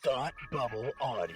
Thought Bubble Audio.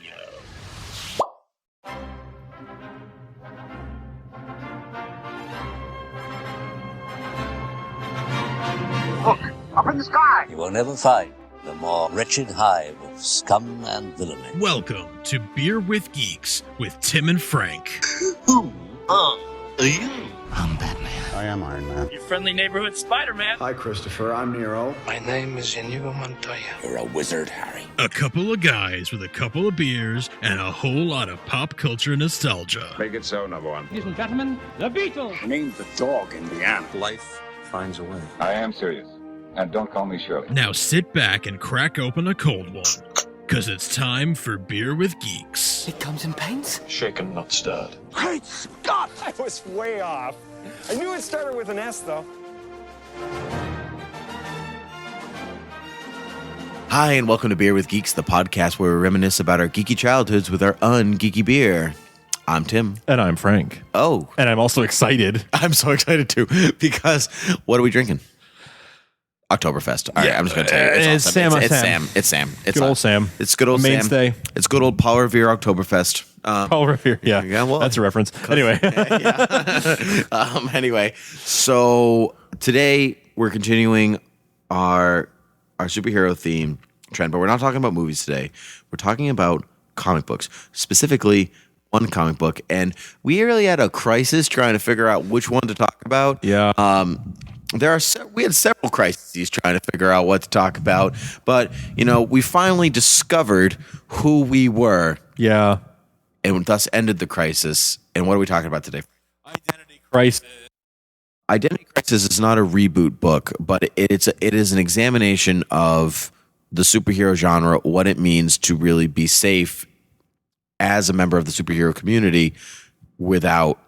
Look, up in the sky! You will never find the more wretched hive of scum and villainy. Welcome to Beer with Geeks with Tim and Frank. Who are you? I'm Batman. I am Iron Man. Your friendly neighborhood Spider-Man. Hi, Christopher. I'm Nero. My name is Inigo Montoya. You're a wizard, Harry. A couple of guys with a couple of beers and a whole lot of pop culture nostalgia. Make it so, number one. Ladies and gentlemen, the Beatles. Named the dog Indiana. Life finds a way. I am serious. And don't call me Shirley. Now sit back and crack open a cold one, because it's time for Beer with Geeks. It comes in paints. Shaken, not stirred. Great Scott! I was way off. I knew it started with an S, though. Hi, and welcome to Beer with Geeks, the podcast where we reminisce about our geeky childhoods with our ungeeky beer. I'm Tim. And I'm Frank. Oh. And I'm also excited. I'm so excited too, because what are we drinking? Oktoberfest. All right, I'm just going to tell you. It's Sam. It's Sam. It's good old Sam. It's good old mainstay. Sam. It's good old Paul Revere Oktoberfest. Paul Revere, yeah. Well, that's a reference. Anyway. Anyway, so today we're continuing our superhero theme trend, but we're not talking about movies today. We're talking about comic books, specifically one comic book, and we really had a crisis trying to figure out which one to talk about. Yeah. We had several crises trying to figure out what to talk about, but we finally discovered who we were. Yeah. And thus ended the crisis. And what are we talking about today? Identity Crisis. Identity Crisis is not a reboot book, but it is an examination of the superhero genre, what it means to really be safe as a member of the superhero community without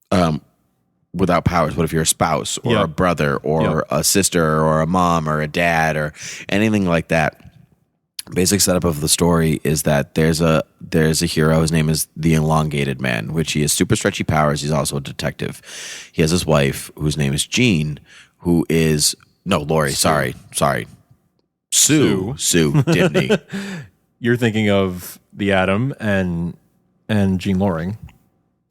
powers. What if you're a spouse or a brother or a sister or a mom or a dad or anything like that? Basic setup of the story is that there's a hero. His name is the Elongated Man, which he has super stretchy powers. He's also a detective. He has his wife, whose name is Jean, who is Lori. Sorry, Sue Dibney. You're thinking of the Atom and Jean Loring.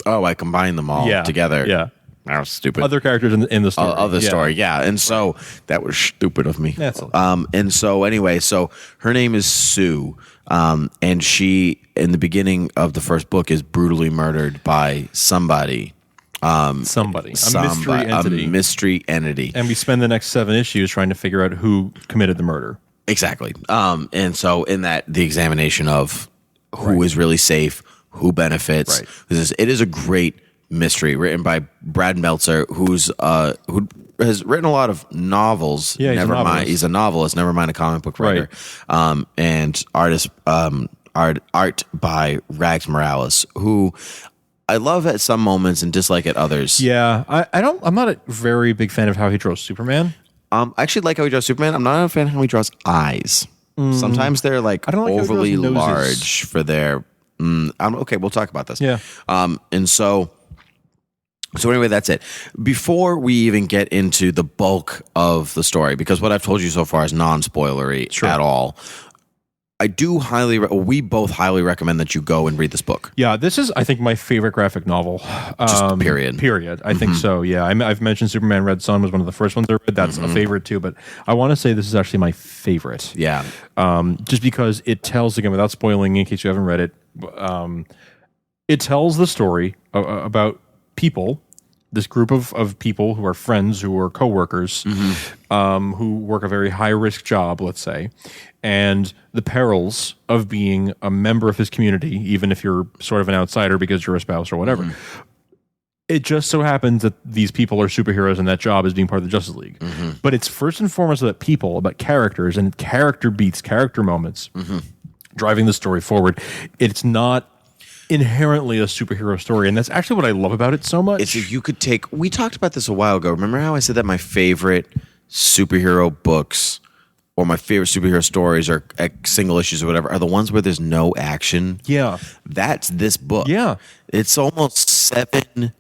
Oh, I combined them all together. Yeah. That was stupid. Other characters in the story. Of the story, yeah. And so that was stupid of me. That's okay. And so anyway, so her name is Sue. And she, in the beginning of the first book, is brutally murdered by somebody. A mystery entity. And we spend the next 7 issues trying to figure out who committed the murder. Exactly. And so in that, the examination of who is really safe, who benefits. Right. It is a great mystery written by Brad Meltzer, who has written a lot of novels. Yeah, he's a novelist, never mind a comic book writer. Right. And art by Rags Morales, who I love at some moments and dislike at others. Yeah, I'm not a very big fan of how he draws Superman. I actually like how he draws Superman. I'm not a fan of how he draws eyes. Sometimes they're overly large for their. Okay, we'll talk about this. Yeah. And so anyway, that's it. Before we even get into the bulk of the story, because what I've told you so far is non-spoilery at all, we both highly recommend that you go and read this book. Yeah, this is, I think, my favorite graphic novel. Just period. I think so, yeah. I've mentioned Superman Red Son was one of the first ones I read. That's a favorite too, but I want to say this is actually my favorite. Yeah. Just because it tells, again, without spoiling, in case you haven't read it, it tells the story about people, this group of people who are friends, who are coworkers, who work a very high-risk job, let's say, and the perils of being a member of his community, even if you're sort of an outsider because you're a spouse or whatever. It just so happens that these people are superheroes and that job is being part of the Justice League. But it's first and foremost about people, about characters and character beats, character moments, driving the story forward. It's not inherently a superhero story, and that's actually what I love about it so much. We talked about this a while ago. Remember how I said that my favorite superhero books or my favorite superhero stories or single issues or whatever are the ones where there's no action? Yeah. That's this book. Yeah. It's almost seven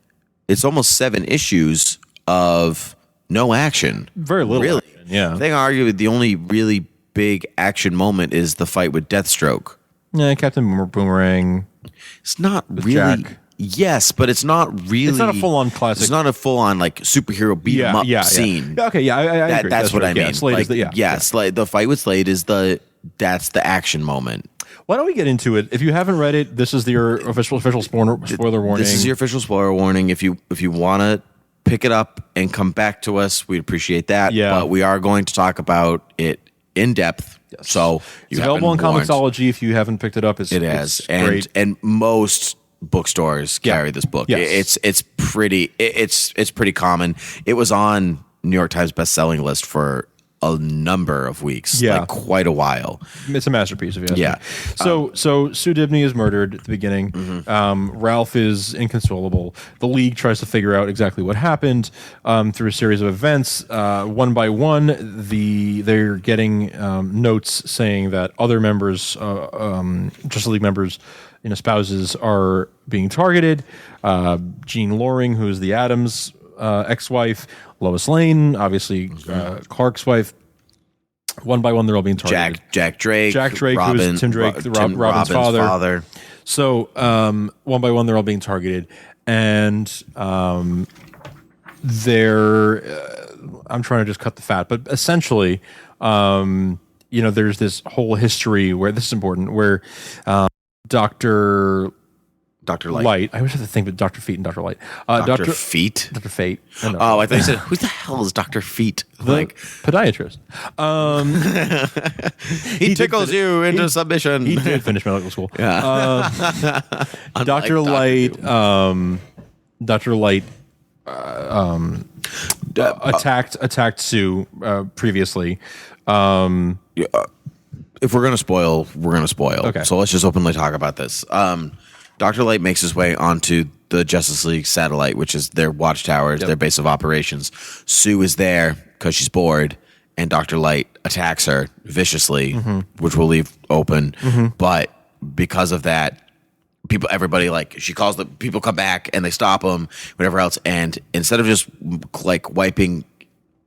issues of no action. Very little really. action, yeah. I think arguably the only really big action moment is the fight with Deathstroke. Yeah, Captain Boomerang. It's not really. Jack. Yes, but it's not really. It's not a full-on classic. It's not a full-on like superhero beat 'em up scene. Yeah. Okay, yeah, I agree. That's what I mean. Yeah, Slade is the, Slade, the fight with Slade is that's the action moment. Why don't we get into it? If you haven't read it, this is your official spoiler warning. This is your official spoiler warning. If you want to pick it up and come back to us, we'd appreciate that. Yeah. But we are going to talk about it in depth. Yes. So it's available on Comixology. If you haven't picked it up, it's great. And most bookstores carry this book. Yes. It's pretty common. It was on New York Times bestselling list for a number of weeks, like quite a while. It's a masterpiece, if you ask me. So Sue Dibney is murdered at the beginning. Mm-hmm. Ralph is inconsolable. The League tries to figure out exactly what happened through a series of events. One by one, they're getting notes saying that other members, Justice League members, spouses, are being targeted. Jean Loring, who's the Adams ex-wife, Lois Lane, obviously Clark's wife. One by one, they're all being targeted. Jack Drake, who is Tim Drake, Robin's father. So one by one, they're all being targeted, and they're. I'm trying to just cut the fat, but essentially, there's this whole history where this is important, where Dr. Light. I wish I could think of Dr. Feet and Dr. Light. Dr. Feet? Dr. Fate. Oh, I thought you said, who the hell is Dr. Feet? The podiatrist. He tickles you into submission. He did finish medical school. Yeah. Dr. Light. Dr. Light attacked Sue previously. If we're gonna spoil, we're gonna spoil. Okay. So let's just openly talk about this. Dr. Light makes his way onto the Justice League satellite, which is their watchtowers, their base of operations. Sue is there because she's bored, and Dr. Light attacks her viciously, which we'll leave open. But because of that, everybody she calls people come back and they stop him, whatever else. And instead of just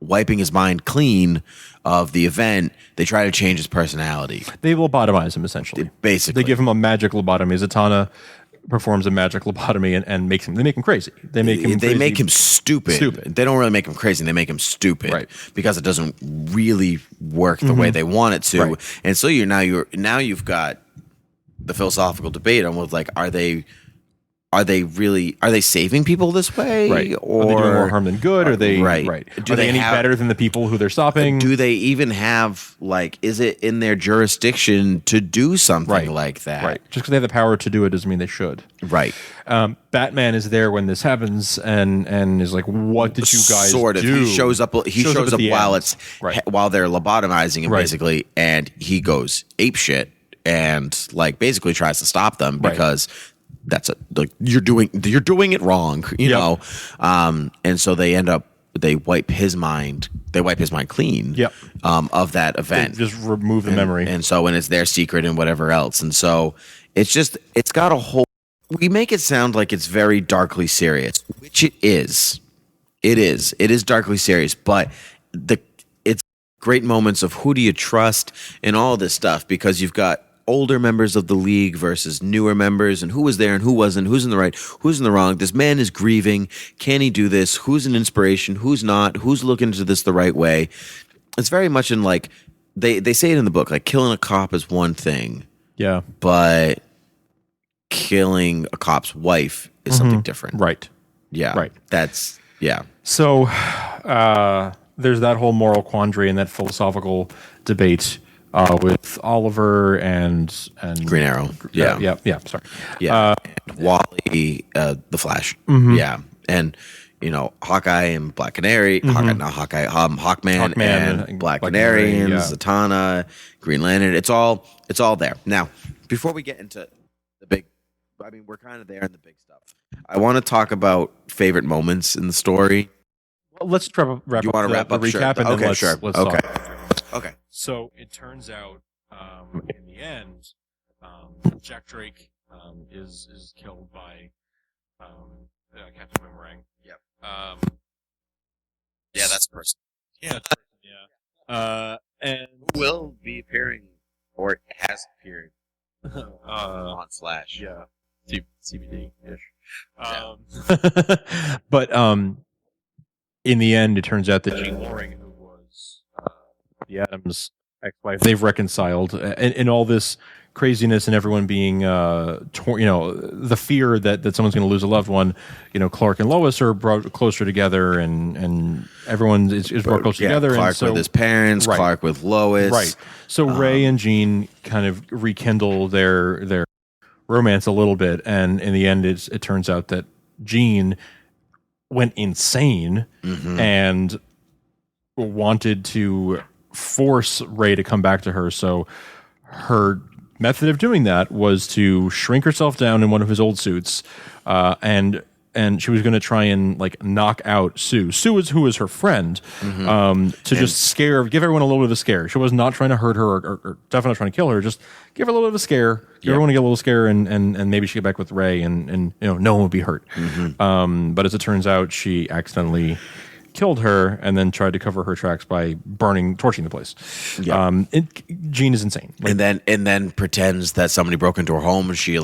wiping his mind clean of the event, they try to change his personality. They lobotomize him, essentially. Basically. They give him a magic lobotomy. Zatanna performs a magic lobotomy and they make him crazy. They make him stupid. They don't really make him crazy. They make him stupid, right? Because it doesn't really work the way they want it to. Right. And so you've got the philosophical debate on are they saving people this way? Right. Or are they doing more harm than good? Are they right? Are they any better than the people who they're stopping? Do they even have is it in their jurisdiction to do something like that? Right. Just because they have the power to do it doesn't mean they should. Right. Batman is there when this happens and is like, "What did you guys do?" He shows up. He shows up while they're lobotomizing him, basically, and he goes apeshit and basically tries to stop them because. That's you're doing it wrong, you know. And so they wipe his mind clean of that event. They just remove the memory. And so when it's their secret and whatever else. And so it's got a whole, we make it sound like it's very darkly serious, which it is. It is darkly serious, but it's great moments of who do you trust and all this stuff, because you've got older members of the League versus newer members, and who was there and who wasn't, who's in the right, who's in the wrong. This man is grieving. Can he do this? Who's an inspiration? Who's not? Who's looking into this the right way? It's very much in they say it in the book, killing a cop is one thing. Yeah. But killing a cop's wife is something different. Right. Yeah. Right. That's, yeah. So there's that whole moral quandary and that philosophical debate with Oliver and Green Arrow. Yeah. Sorry. Yeah. And Wally, the Flash. Yeah. And, Hawkeye and Black Canary, Hawkman and Black Canary and Zatanna, Green Lantern. It's all there. Now, before we get into the big, we're kind of there in the big stuff. I want to talk about favorite moments in the story. Well, let's wrap up the recap and then let's talk. Okay. So it turns out, in the end, Jack Drake is killed by Captain Boomerang. Yep. Yeah, that's a person. Yeah. And will be appearing, or has appeared on Slash. Yeah, CBD ish. But in the end, it turns out that Jean Loring, who was the Adams ex-wife, they've reconciled, and all this craziness and everyone being the fear that someone's going to lose a loved one. Clark and Lois are brought closer together, and everyone is brought closer together. Clark and so, with his parents, right. Clark with Lois. Right. So Ray and Jean kind of rekindle their romance a little bit, and in the end, it turns out that Jean went insane and wanted to force Ray to come back to her. So her method of doing that was to shrink herself down in one of his old suits, and she was going to try and knock out Sue. Sue is who is her friend, just give everyone a little bit of a scare. She was not trying to hurt her or definitely not trying to kill her. Just give her a little bit of a scare. Give everyone a little scare, and maybe she get back with Ray, and no one would be hurt. But as it turns out, she accidentally killed her and then tried to cover her tracks by torching the place. Jean is insane. And then pretends that somebody broke into her home, and she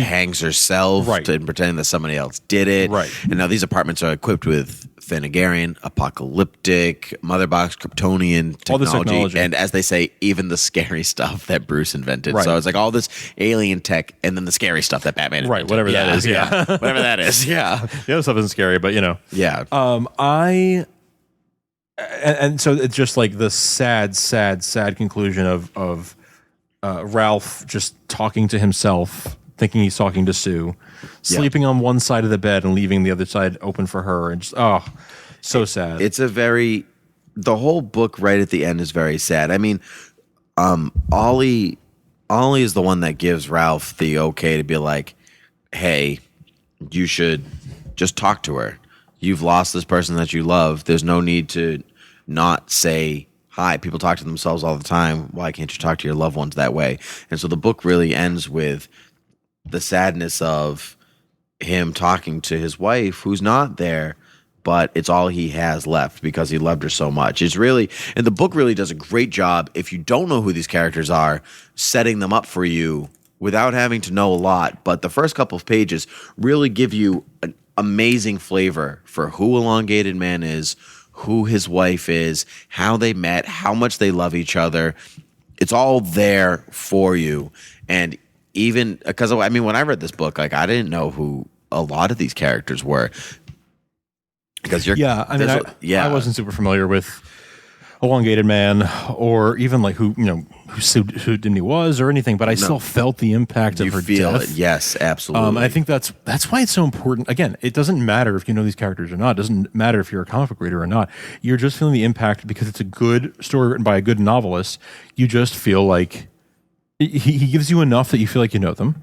hangs herself and pretending that somebody else did it. Right. And now these apartments are equipped with Thanagarian, apocalyptic, mother box, Kryptonian technology, all this technology, and as they say, even the scary stuff that Bruce invented. Right. So it's all this alien tech, and then the scary stuff that Batman invented. whatever that is. Yeah. Whatever that is. Yeah. The other stuff isn't scary, but Yeah. And so it's just the sad conclusion of Ralph just talking to himself, thinking he's talking to Sue, sleeping on one side of the bed and leaving the other side open for her, and just so sad. It's the whole book right at the end is very sad. I mean, Ollie is the one that gives Ralph the okay to be like, hey, you should just talk to her. You've lost this person that you love. There's no need to not say hi. People talk to themselves all the time. Why can't you talk to your loved ones that way? And so the book really ends with the sadness of him talking to his wife, who's not there, but it's all he has left because he loved her so much. And the book really does a great job, if you don't know who these characters are, setting them up for you without having to know a lot. But the first couple of pages really give you an amazing flavor for who Elongated Man is, who his wife is, how they met, how much they love each other. It's all there for you. And even because, I mean, when I read this book, I didn't know who a lot of these characters were. Because I wasn't super familiar with Elongated Man, or even who Sidney was or anything, but I still felt the impact of her death. It. Yes, absolutely. And I think that's why it's so important. Again, it doesn't matter if you know these characters or not. It doesn't matter if you're a comic book reader or not. You're just feeling the impact because it's a good story written by a good novelist. You just feel like he gives you enough that you feel like you know them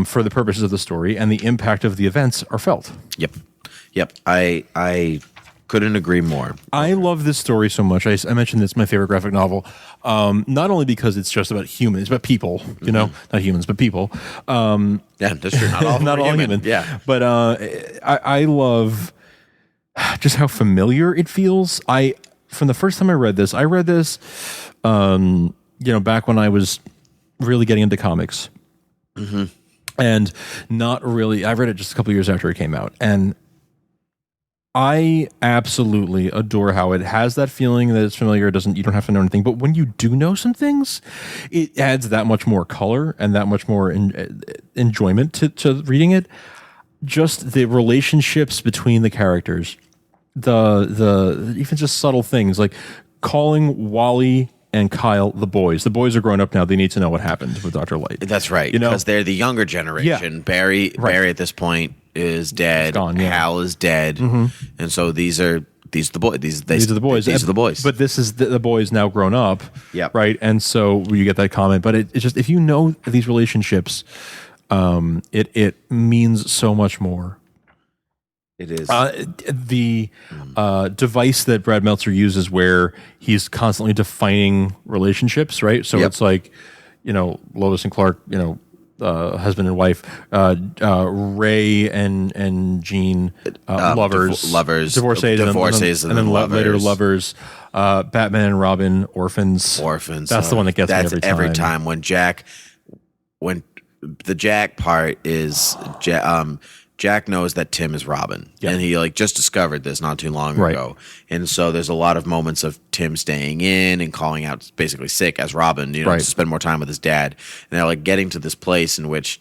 for the purposes of the story, and the impact of the events are felt. Yep. I couldn't agree more. I love this story so much. I mentioned it's my favorite graphic novel, not only because it's just about humans, but people, not humans, but people. Yeah, that's true. Not all human. Yeah. But I love just how familiar it feels. From the first time I read this, back when I was really getting into comics. And not really, I read it just a couple years after it came out. And I absolutely adore how it has that feeling that it's familiar. You don't have to know anything, but when you do know some things, it adds that much more color and that much more enjoyment to reading it. Just the relationships between the characters, the even just subtle things like calling Wally and Kyle the boys. The boys are grown up now. They need to know what happened with Dr. Light. That's right. Because they're the younger generation. Yeah. Barry at this point is dead. Gone, Hal is dead. And so these are the boys. These are the boys. These are the boys. But this is the boys now grown up. Yep. Right. And so you get that comment. But it's just, if you know these relationships, it means so much more. It is. The device that Brad Meltzer uses where he's constantly defining relationships, right? So it's Lois and Clark, husband and wife, Ray and Jean, lovers, divorcees, and then later lovers. Batman and Robin, orphans. That's the one that gets me every time. Every time when the Jack part is Jack knows that Tim is Robin, and he just discovered this not too long ago, and so there's a lot of moments of Tim staying in and calling out basically sick as Robin, to spend more time with his dad, and they're getting to this place in which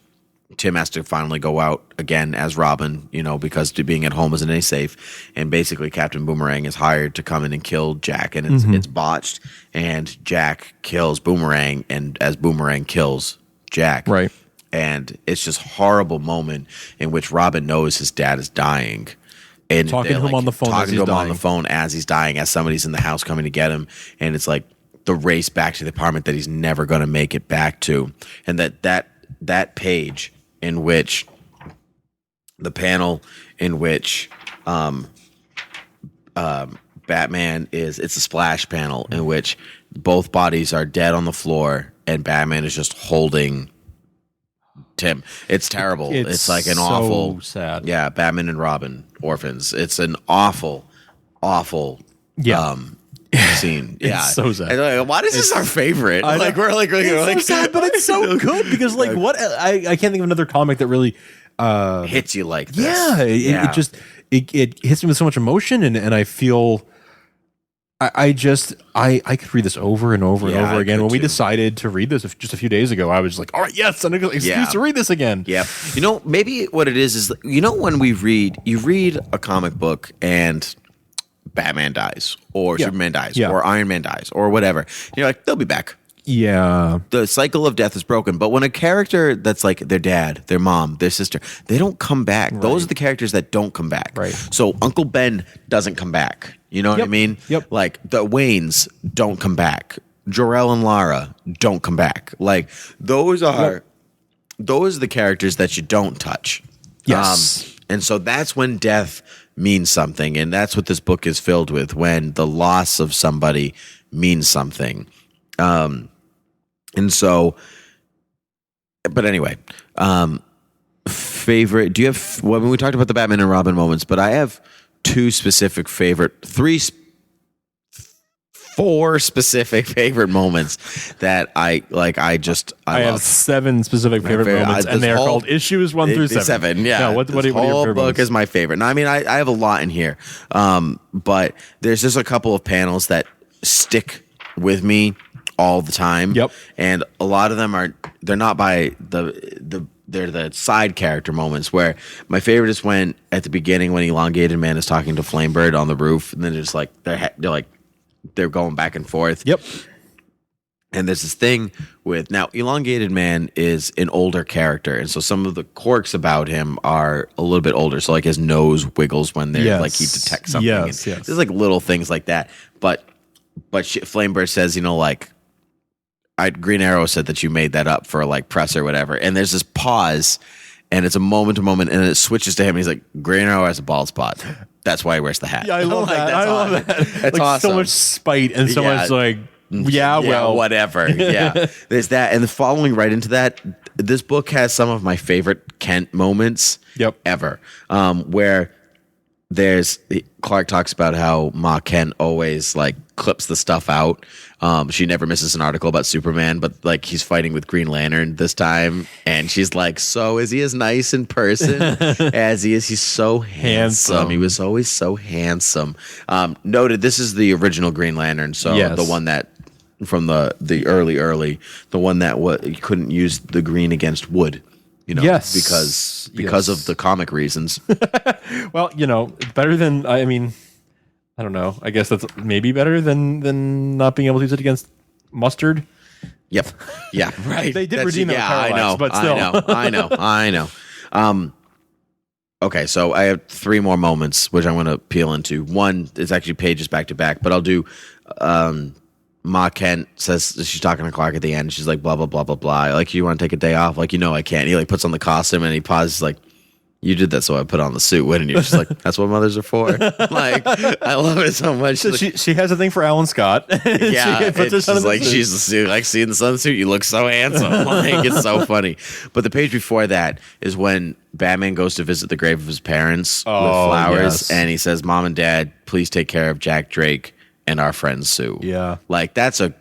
Tim has to finally go out again as Robin, because being at home isn't any safe, and basically Captain Boomerang is hired to come in and kill Jack, and it's botched, and Jack kills Boomerang, and as Boomerang kills Jack, and it's just horrible moment in which Robin knows his dad is dying, and talking to him on the phone, as he's dying, as somebody's in the house coming to get him, and it's the race back to the apartment that he's never going to make it back to, and that page in which the panel in which Batman it's a splash panel in which both bodies are dead on the floor and Batman is just holding Tim. It's terrible. It's an so awful, sad. Yeah, Batman and Robin, orphans. It's an awful scene. Yeah, it's so sad. And why is this our favorite? It's so sad, but it's so good because what I can't think of another comic that really hits you like this. Yeah, it just hits me with so much emotion, and I feel. I could read this over and over and over again. When we decided to read this just a few days ago, I was like, all right, yes, an excuse to read this again. Yeah. Maybe what it is when you read a comic book and Batman dies or Superman dies or Iron Man dies or whatever. You're like, they'll be back. Yeah. The cycle of death is broken. But when a character that's their dad, their mom, their sister, they don't come back. Right. Those are the characters that don't come back. Right. So Uncle Ben doesn't come back. You know what I mean? Yep. The Waynes don't come back. Jor-El and Lara don't come back. Those are the characters that you don't touch. Yes. And so that's when death means something. And that's what this book is filled with, when the loss of somebody means something. And so, but anyway, favorite, do you have, we talked about the Batman and Robin moments, but I have four specific favorite moments that I have 7 specific favorite moments, and they're called issues 1 through 7. Yeah. No, what are your whole favorite book moments? is my favorite. Now, I have a lot in here. But there's just a couple of panels that stick with me all the time. Yep. And a lot of them they're not by they're the side character moments, where my favorite is when at the beginning when Elongated Man is talking to Flamebird on the roof, and then just they're going back and forth. Yep. And there's this thing with, now Elongated Man is an older character, and so some of the quirks about him are a little bit older. So his nose wiggles when they're he detects something. Yes. There's little things like that. But Flamebird says, Green Arrow said that you made that up for press or whatever. And there's this pause, and it's a moment to moment, and then it switches to him. And he's like, Green Arrow has a bald spot. That's why he wears the hat. Yeah, I love that. I love that. That's awesome. So much spite and so much whatever. Yeah. There's that. And the following right into that, this book has some of my favorite Kent moments ever. Where Clark talks about how Ma Kent always clips the stuff out. She never misses an article about Superman, but he's fighting with Green Lantern this time, and she's like, so is he as nice in person as he is? He's so handsome. He was always so handsome. Noted, this is the original Green Lantern, so the one that from the early, the one that you couldn't use the green against wood. Because of the comic reasons. Well, it's better than, I don't know. I guess that's maybe better than not being able to use it against mustard. Yep. Yeah. Right. They did redeem that parallax, but still. I know. Okay, so I have 3 more moments which I'm going to peel into. One is actually pages back to back, but I'll do. Ma Kent says, she's talking to Clark at the end. She's like, blah blah blah blah blah. You want to take a day off? I can't. He puts on the costume and he pauses. You did that, so I put on the suit, wouldn't you? Just like, that's what mothers are for. Like, I love it so much. So she has a thing for Alan Scott. Yeah, it's just like she's the suit. Like, seeing the son suit, you look so handsome. Like, it's so funny. But the page before that is when Batman goes to visit the grave of his parents with flowers, and he says, "Mom and Dad, please take care of Jack Drake and our friend Sue." Yeah, like that's a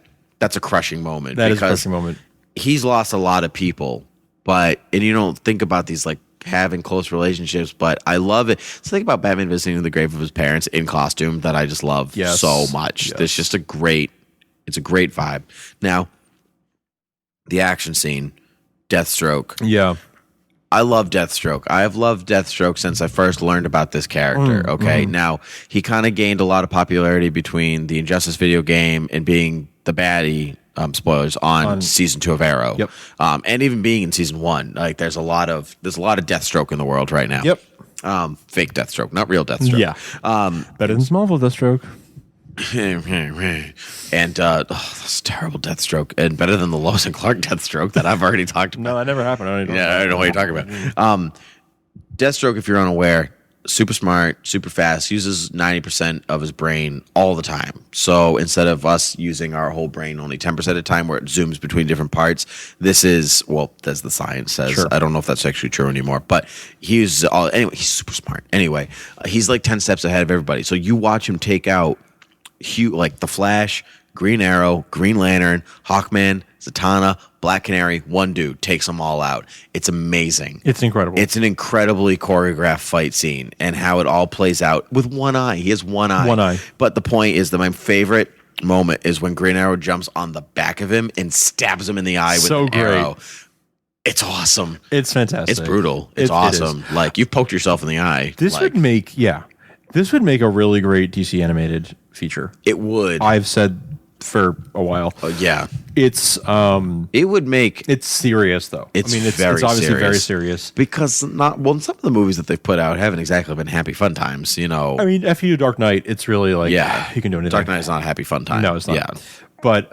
crushing moment. That is a crushing moment. He's lost a lot of people, and you don't think about these like having close relationships, but I love it. So think about Batman visiting the grave of his parents in costume that I just love so much. It's just a great vibe. Now, the action scene, Deathstroke. Yeah. I love Deathstroke. I have loved Deathstroke since I first learned about this character. Now, he kind of gained a lot of popularity between the Injustice video game and being the baddie, spoilers, on season 2 of Arrow. Yep. And even being in season 1. Like, there's a lot of Deathstroke in the world right now. Yep. Fake Deathstroke, not real Deathstroke. Yeah. Better than Smallville Deathstroke. And that's terrible Deathstroke, and better than the Lois and Clark Deathstroke that I've already talked about. No, that never happened. I don't know what you're talking about. Deathstroke, if you're unaware, super smart, super fast, uses 90% of his brain all the time. So instead of us using our whole brain only 10% of the time where it zooms between different parts, this is, well, as the science says. Sure. I don't know if that's actually true anymore, but he's super smart. Anyway, he's like 10 steps ahead of everybody. So you watch him take out like the Flash, Green Arrow, Green Lantern, Hawkman, Zatanna, Black Canary, one dude takes them all out. It's amazing. It's incredible. It's an incredibly choreographed fight scene, and how it all plays out with one eye. He has one eye. One eye. But the point is that my favorite moment is when Green Arrow jumps on the back of him and stabs him in the eye with an arrow. It's awesome. It's fantastic. It's brutal. It's awesome. Like, you've poked yourself in the eye. This would make a really great DC animated feature. It would. I've said for a while. Yeah. It's it would make it's serious though. It's obviously very serious. Because some of the movies that they've put out haven't exactly been happy fun times, you know. I mean, after you do Dark Knight, it's really like you can do anything. Dark Knight is not a happy fun time. No, it's not. Yeah. But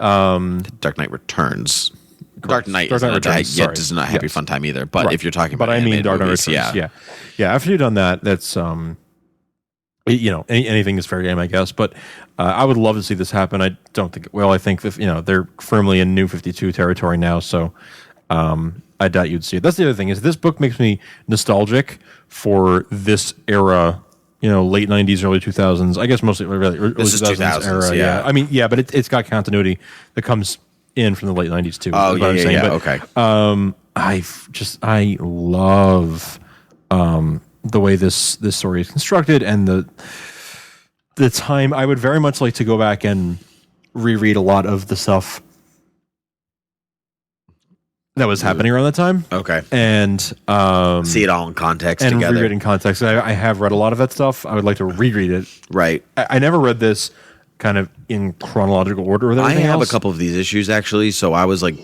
Dark Knight Returns. Dark Knight does not a happy fun time either. But if you're talking about Dark Knight movies, Returns, yeah. After you've done that, that's anything is fair game, I guess. But I would love to see this happen. I don't think. Well, I think that they're firmly in New 52 territory now, so I doubt you'd see it. That's the other thing is this book makes me nostalgic for this era. Late 90s, early 2000s. I guess mostly early 2000s era. Yeah. I mean, but it's got continuity that comes in from the late 90s too. Oh yeah. But, okay. I love the way this story is constructed and the time. I would very much like to go back and reread a lot of the stuff that was happening around that time. Okay. And see it all in context and together. reread in context. I have read a lot of that stuff. I would like to reread it. Right. I never read this kind of in chronological order with everything I have else. a couple of these issues actually, so I was like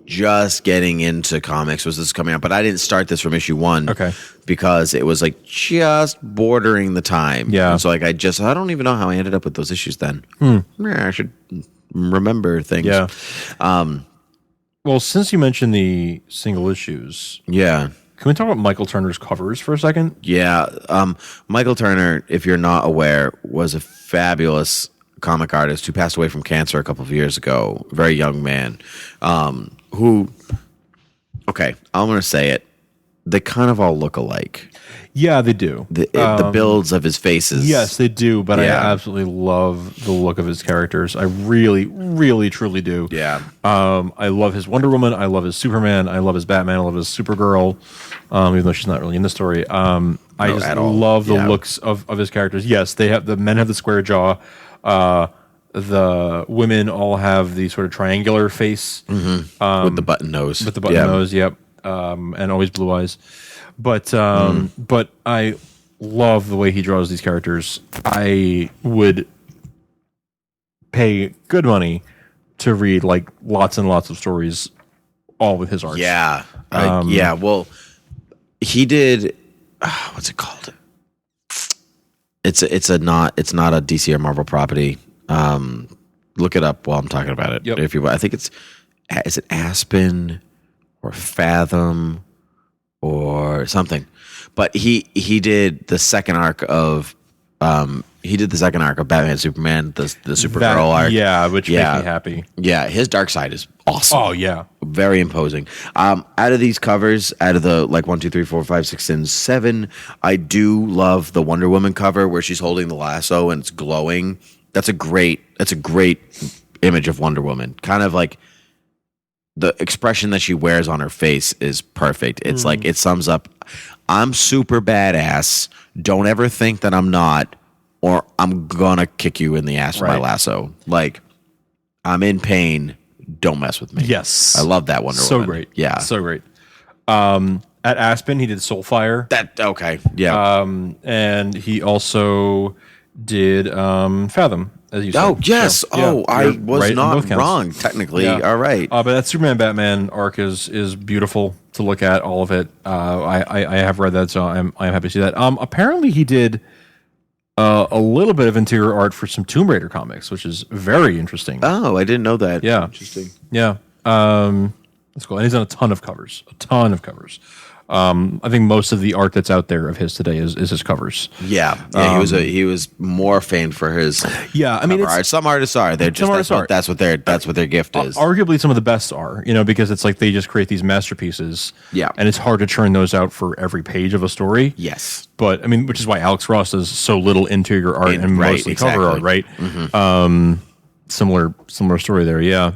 just getting into comics was this coming out, but I didn't start this from issue 1. Okay. Because it was like just bordering the time. Yeah. And so like I don't even know how I ended up with those issues then. I should remember things. Yeah. Well, since you mentioned the single issues, yeah. Can we talk about Michael Turner's covers for a second? Yeah. Michael Turner, if you're not aware, was a fabulous comic artist who passed away from cancer a couple of years ago. A very young man who, okay, I'm going to say it. They kind of all look alike. Yeah, they do. The builds of his faces. Yes, they do, but I absolutely love the look of his characters. I really, really, truly do. Yeah. I love his Wonder Woman. I love his Superman. I love his Batman. I love his Supergirl, even though she's not really in the story. I just love the looks of his characters. Yes, the men have the square jaw. The women all have the sort of triangular face. Mm-hmm. With the button nose. With the button nose, yep. And always blue eyes. But I love the way he draws these characters. I would pay good money to read like lots and lots of stories, all with his art. Yeah, yeah. Well, he did. What's it called? It's not a DC or Marvel property. Look it up while I'm talking about it. Yep. If you, I think is it Aspen or Fathom or something. But he did the second arc of Batman Superman, the Supergirl arc. Yeah, which makes me happy. Yeah, his Dark Side is awesome. Oh yeah, very imposing. Out of these covers, out of the like 1, 2, 3, 4, 5, 6, and 7, I do love the Wonder Woman cover where she's holding the lasso and it's glowing. That's a great image of Wonder Woman. Kind of like the expression that she wears on her face is perfect. It's like it sums up, I'm super badass. Don't ever think that I'm not, or I'm gonna kick you in the ass with my lasso. Like, I'm in pain. Don't mess with me. Yes. I love that Wonder Woman. So great. Yeah. So great. At Aspen, he did Soulfire. Okay. Yeah. And he also did Fathom, as you said. Oh, yes. So, I was right not wrong, technically. Yeah. All right. But that Superman Batman arc is beautiful to look at, all of it. I have read that, so I'm happy to see that. Apparently, he did a little bit of interior art for some Tomb Raider comics, which is very interesting. Oh, I didn't know that. Yeah. Interesting. Yeah. That's cool. And he's done a ton of covers. I think most of the art that's out there of his today is his covers. Yeah. He was more famed for his I mean, art. Some artists are. They're just that's what their gift is. Arguably some of the best are, because it's like they just create these masterpieces. Yeah. And it's hard to churn those out for every page of a story. Yes. But I mean, which is why Alex Ross does so little interior art and mostly cover art, right? Mm-hmm. Similar story there, yeah.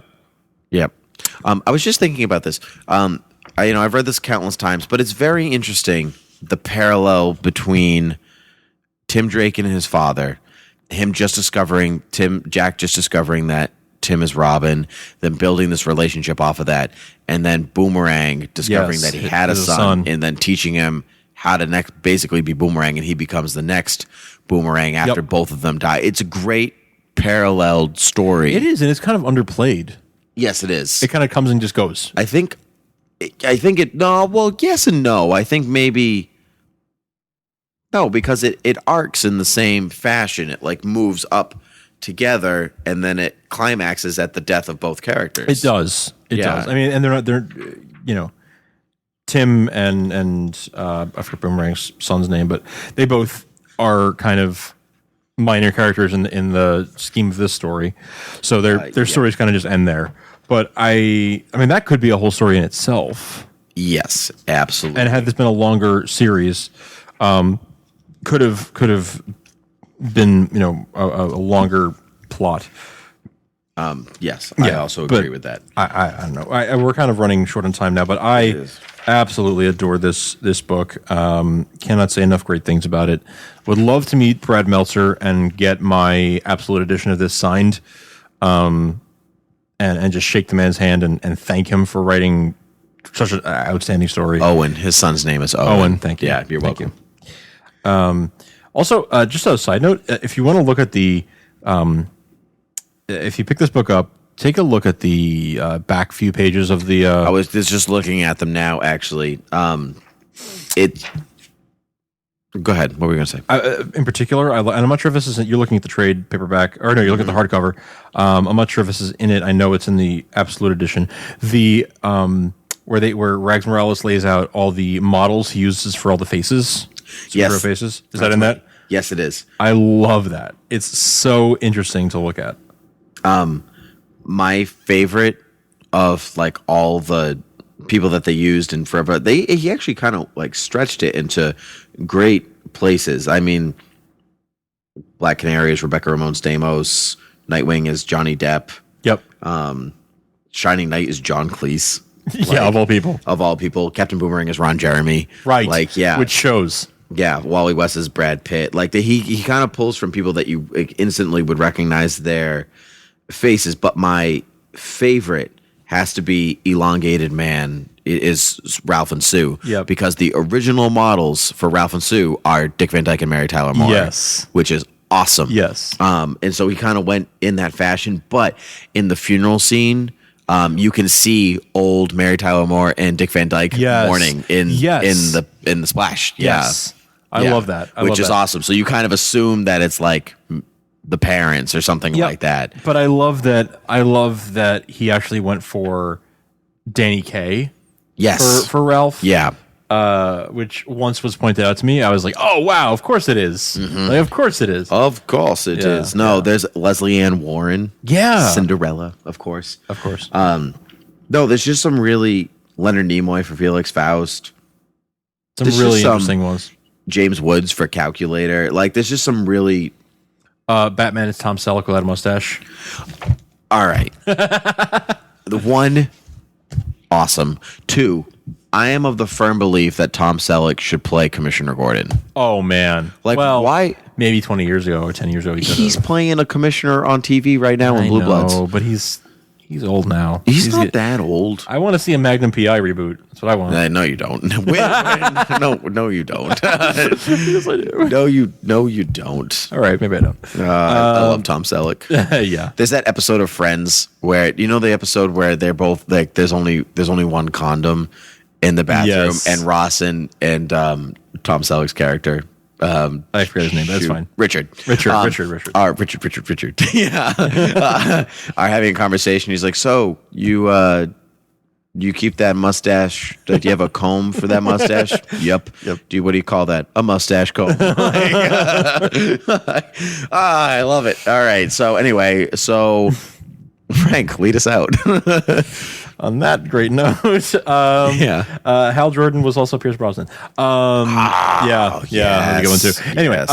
Yep. I was just thinking about this. I've read this countless times, but it's very interesting, the parallel between Tim Drake and his father, Jack just discovering that Tim is Robin, then building this relationship off of that, and then Boomerang discovering that he had a son, and then teaching him how to basically be Boomerang, and he becomes the next Boomerang after both of them die. It's a great paralleled story. It is, and it's kind of underplayed. Yes, it is. It kind of comes and just goes. I think yes and no. I think maybe no, because it arcs in the same fashion. It like moves up together and then it climaxes at the death of both characters. It does. It does. I mean, and they're Tim and I forget Boomerang's son's name, but they both are kind of minor characters in the scheme of this story. So their stories kind of just end there. But I mean, that could be a whole story in itself. Yes, absolutely. And had this been a longer series, could have been a longer plot. Yes, I also agree with that. I don't know. We're kind of running short on time now, but I absolutely adore this book. Cannot say enough great things about it. Would love to meet Brad Meltzer and get my absolute edition of this signed. And just shake the man's hand and thank him for writing such an outstanding story. Owen, his son's name is Owen. Thank you. Yeah, you're welcome. Also, just as a side note, if you want to look at if you pick this book up, take a look at the back few pages of the. I was just looking at them now, actually. Go ahead. What were you going to say? In particular, and I'm not sure if this is. You're looking at the trade paperback, or no, you're looking at the hardcover. I'm not sure if this is in it. I know it's in the Absolute Edition. The where Rags Morales lays out all the models he uses for all the faces. Yes, faces. Is that in that? Yes, it is. I love that. It's so interesting to look at. My favorite of like all the people that they used in forever, he actually kind of like stretched it into great places. I mean, Black Canary is Rebecca Ramon Stamos. Nightwing is Johnny Depp. Yep. Shining Knight is John Cleese. Yeah, of all people. Of all people. Captain Boomerang is Ron Jeremy. Right. Like, yeah. Which shows. Yeah, Wally West is Brad Pitt. Like he kind of pulls from people that you instantly would recognize their faces. But my favorite has to be Elongated Man. It is Ralph and Sue. Yep. Because the original models for Ralph and Sue are Dick Van Dyke and Mary Tyler Moore. Yes. Which is awesome. Yes. And so he kind of went in that fashion. But in the funeral scene, you can see old Mary Tyler Moore and Dick Van Dyke mourning in the splash. Yes. I love that. Which is awesome. So you kind of assume that it's like the parents or something like that. But I love that he actually went for Danny Kaye. Yes. For Ralph. Yeah. which once was pointed out to me. I was like, oh, wow, of course it is. Like, of course it is. Of course it is. No, there's Leslie Ann Warren. Yeah. Cinderella, of course. Of course. No, there's just some really Leonard Nimoy for Felix Faust. Some There's really just some interesting ones. James Woods for Calculator. Like, there's just some really... Batman is Tom Selleck without a mustache. All right. The one, awesome. Two, I am of the firm belief that Tom Selleck should play Commissioner Gordon. Oh, man. Like, well, why? Maybe 20 years ago or 10 years ago. He's playing a commissioner on TV right now in Blue Bloods. But he's old now. He's not that old. I want to see a Magnum PI reboot. That's what I want. No, you don't. No, you don't. Yes, I do. No, you don't. All right, maybe I don't. I love Tom Selleck. Yeah. There's that episode of Friends where the episode where they're both like there's only one condom in the bathroom, Yes. and Ross and Tom Selleck's character. I forget his name, but that's fine. Richard. Richard. Yeah. Are having a conversation. He's like, so you keep that mustache? Like, do you have a comb for that mustache? Yep. What do you call that? A mustache comb. I love it. All right. So anyway, Frank, lead us out. On that great note, Hal Jordan was also Pierce Brosnan. That's a good one too. Anyway,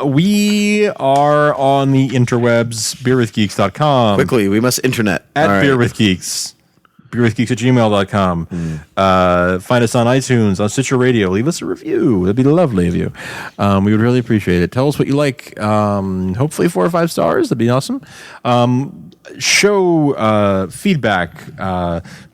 we are on the interwebs, beerwithgeeks.com. Quickly, we must internet. At Beer with Geeks. beerwithgeeks@gmail.com. Find us on iTunes, on Stitcher Radio. Leave us a review. That'd be lovely of you. We would really appreciate it. Tell us what you like. Hopefully 4 or 5 stars. That'd be awesome. Show feedback,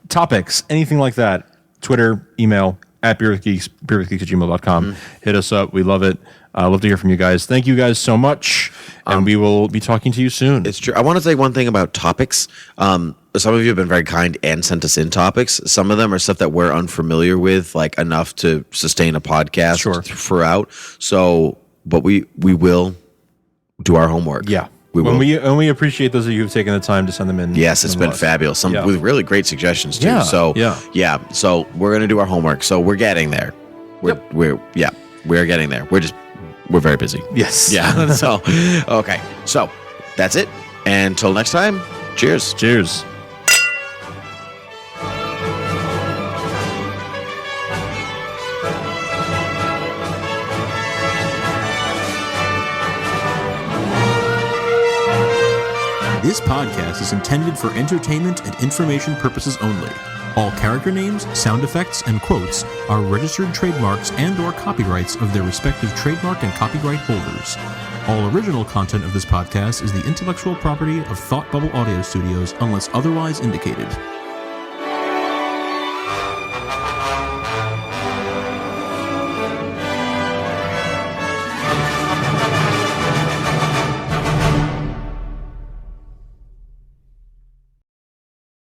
topics, anything like that. Twitter, email, at beerwithgeeks, beerwithgeeks@gmail.com. Hit us up. We love it. Love to hear from you guys. Thank you guys so much. And we will be talking to you soon. It's true. I want to say one thing about topics. Some of you have been very kind and sent us in topics. Some of them are stuff that we're unfamiliar with, like enough to sustain a podcast throughout. So, but we will do our homework. Yeah. We appreciate those of you who've taken the time to send them in. Yes, it's been fabulous. Some with really great suggestions too. So so we're gonna do our homework. So we're getting there. We're getting there. We're very busy. Yes. Yeah. So okay. So that's it. And until next time, cheers. Cheers. This podcast is intended for entertainment and information purposes only. All character names, sound effects, and quotes are registered trademarks and/or copyrights of their respective trademark and copyright holders. All original content of this podcast is the intellectual property of Thought Bubble Audio Studios unless otherwise indicated.